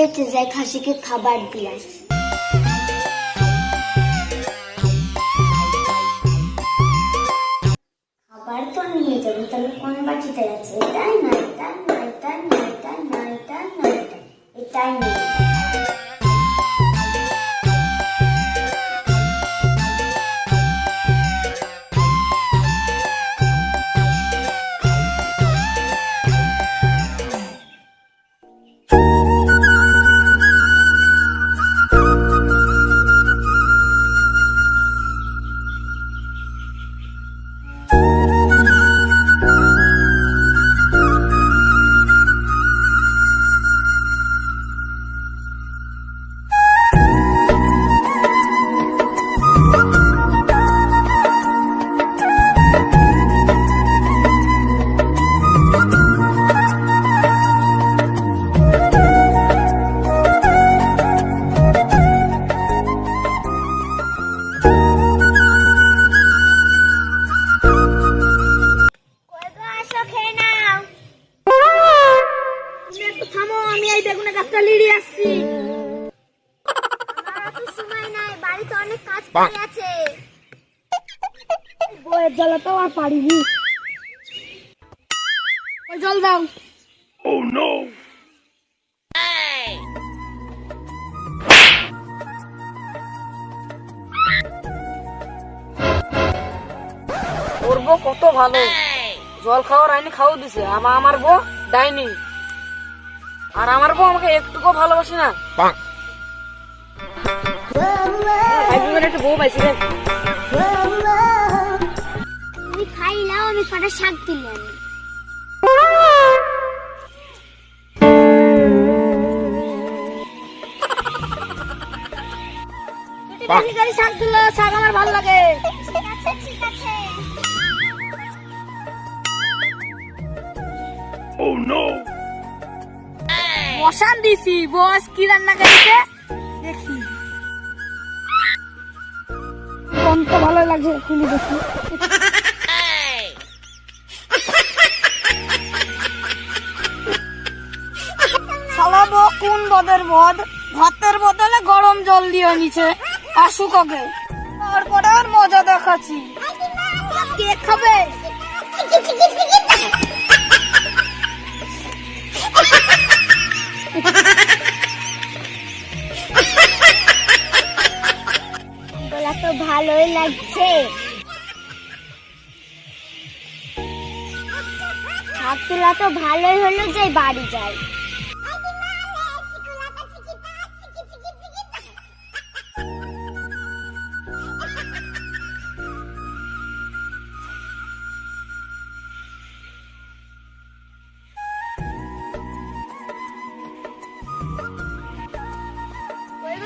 খেয়েছে, যাই খাসিকে খাবার দিয়ে আসি। খাবার তো নিয়ে যাবো, তাহলে কোন বাটিতে আছে? এটাই না, এটাই না, এটাই না, এটাই না, এটাই না, এটাই না। বইয়ের জ্বালা তো আর পারিনি। জল দাও। Oh no! ওর বউ কত ভালো, জল খাওয়ার আইনি খাওয়া দিছে। আমার বউ ডাইনি, আর আমার বউ আমাকে একটুকু ভালোবাসে না। একটা বউ পাইছি রে। তুমি খাইলাও, আমি কটা শাক দিলাম। শাক দিল, শাক আমার ভালো লাগে। ঠিক আছে, ঠিক আছে। Oh no! বসান দিছি, বস কি রান্না করেছে দেখি। কোনটা ভালো লাগছে খুলি দেখি। শালাবো কোন বদের বদ, ভাতের বদলে গরম জল দিয়ে নিচে। আসুক আগে, তারপরে আর মজা দেখাচ্ছি। কেক খাবে? গলা তো ভালোই লাগছে। শাক তোলা তো ভালোই হলো, যে বাড়ি যাই।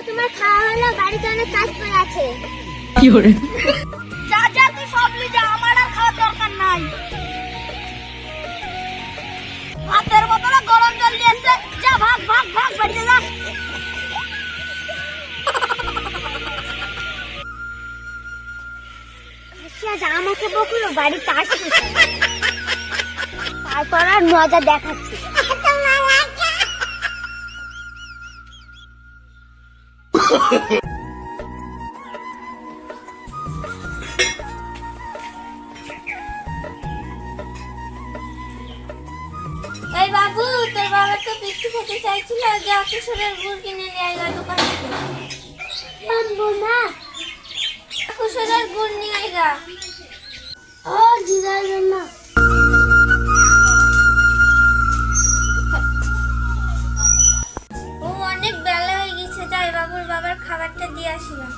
তোমার খাওয়া হলো, বাড়িতে অনেক কাজ করে আছে। কি করে? যা যা, তুই সব লি যা, আমার আর খাওয়ার দরকার নাই। ভাতের বদলে গরম জল দিয়েছে, যা ভাগ ভাগ ভাগ, বাড়িতে যা। আমাকে বকুলো, বাড়িতে আসছি, তারপর আর মজা দেখাচ্ছি। এই বাবু, তোর বাবা তো বিস্কুট খেতে চাইছিল, যা কুসুরের গুড় কিনে নিয়ে আইগা দোকান থেকে। আনবো না, কুসুরের গুড় নিয়ে আইগা। ও দিদার না। ও অনেক বেলা হয়ে গেছে, যাই বাবুর বাবার খাবারটা দিয়ে আসিলাম।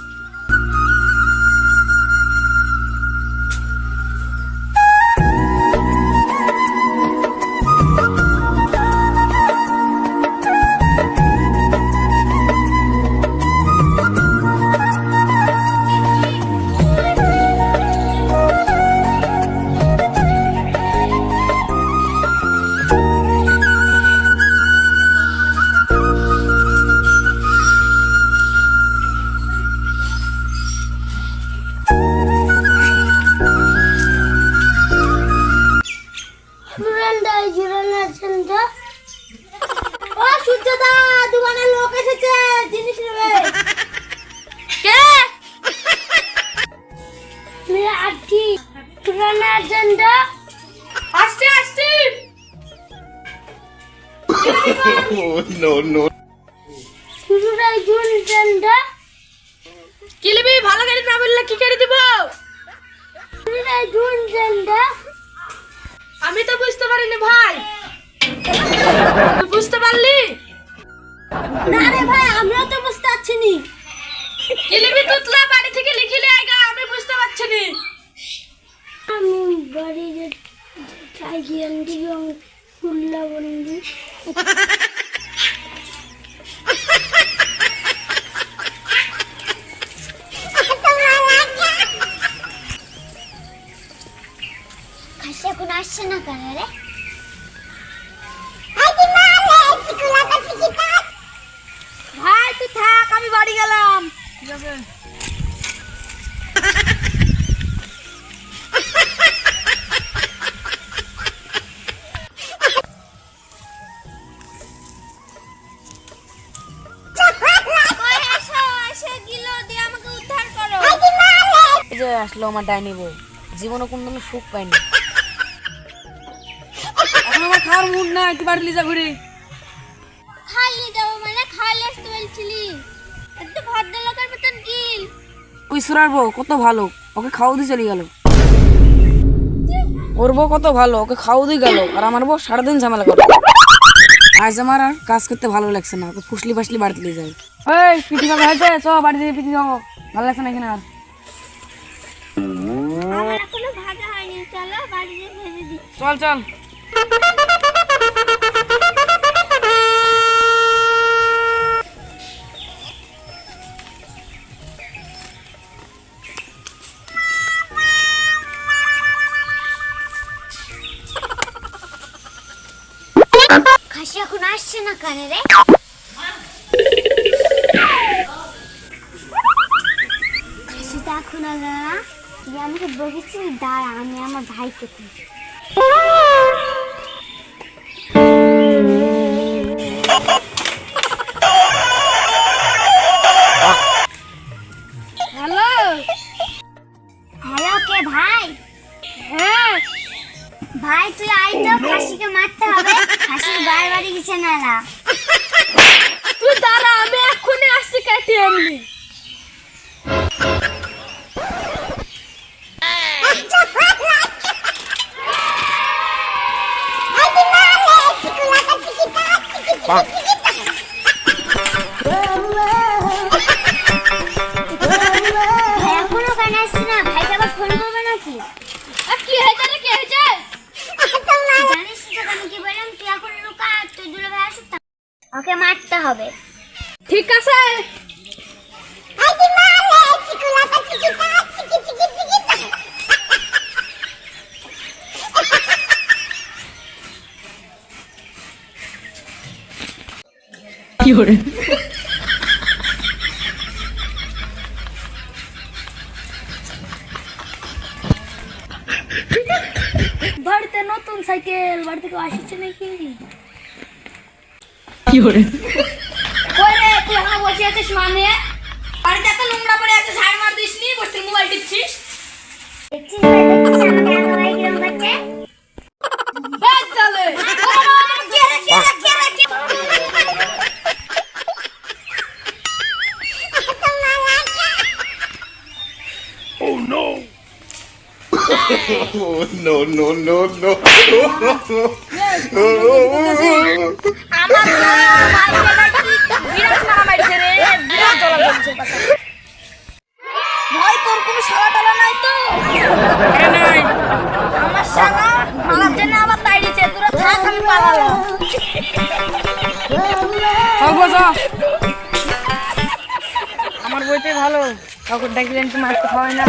শুরুটাই জুন ট্রেনটা কি লিবি? ভালো গাড়ি না বললে কি গাড়ি দিব? শুরুটাই জুন ট্রেনটা আমি তো বুঝতে পারিনি ভাই। তুই বুঝতে পারলি? না রে ভাই, আমরাও তো বুঝতে পারছি নি। কি লিবি? তুতলা বাড়ি থেকে লিখিলে আইগা, আমি বুঝতে পারছি নি। আমি বাড়ি যে চাইছিলাম দিকে খুললা বন্ধু খাসি এখন আসছে না কেন রে? ভাই তুই থাক, আমি বাড়ি গেলাম। কই এসো, এসে গিলো দিয়ে আমাকে উদ্ধার করো। এই যে আসলো আমার ডাইনি বউ, জীবনে কোনদিন সুখ পাইনি। এখন আমার খাওয়ার মুড না, একটু বাড়ি লিজা ঘুরি। খালি যাবো মানে খালি আসতে বলছিলি? একটু ভদ্রলোকের মতন গিল। ওই সুরার বউ কত ভালো, ওকে খাওয়া দিয়ে চলে গেল। ওর বউ কত ভালো, ওকে খাওয়া দিয়ে গেল, আর আমার বউ সারাদিন ঝামেলা করে। আজ আমার আর কাজ করতে ভালো লাগছে না, ওকে ফুসলি ফাসলি বাড়িতে নিয়ে যায়। এই পিঠি খাবে হয়েছে, চ বাড়ি থেকে পিঠি খাবো। ভালো লাগছে না এখানে আর। আমার এখনো ভাজা হয়নি, চলো বাড়িতে ভেজে দিই। চল চল। খাসি এখন আসছে না কেন রে? খাসিটা এখন আলো না? তুই আমাকে বলেছিলি দাঁড়া, আমি আমার ভাইকে খুঁজি। হ্যালো। হ্যালো, কে ভাই? হ্যাঁ ভাই তুই আই তো, খাসিকে মারতে হবে। খাসির বাড়ি গেছে নালা। তুই দাঁড়া, আমি এক্ষুনি আসছি কেটে এমনি। ভাই এখনো কেন আসছে না? ভাইকে আবার ফোন করবে নাকি? কি হয়েছে রে, কি হয়েছে? জানিস তো আমি কি বললাম? তুই এখন লুকা, তুই দুলো ভাই আসুক, ওকে মারতে হবে। ঠিক আছে। বাড়িতে নতুন সাইকেল, বাড়িতে কেউ আসছে নাকি? কই রে, তুই এখনো বসে আছিস মানে? বাড়িতে এত নোংরা পড়ে আছে, ঝাড় মার দিসনি, বসে মোবাইল টিপছিস। দেখছিস ভাই, দেখছিস আমাকে আমার ভাই কিরম করছে? বাদ চলে। কে রে, কে রে, কে রে, কে রে? No, no, no, no. আমার ভাইকে নাকি বিরাট মারা মারছে রে, বিরাট জ্বলা জ্বলছে পাশে। ভাই তোর কোনো শালা টালা নাই তো? আরে নাই। আমার শালা মারার জন্য আবার তাই দিচ্ছে, তোরা থাক, আমি পালালাম। চল বসো। আমার বইতে ভালো, কাউকে ডাকলেন তো মারতে হয় না।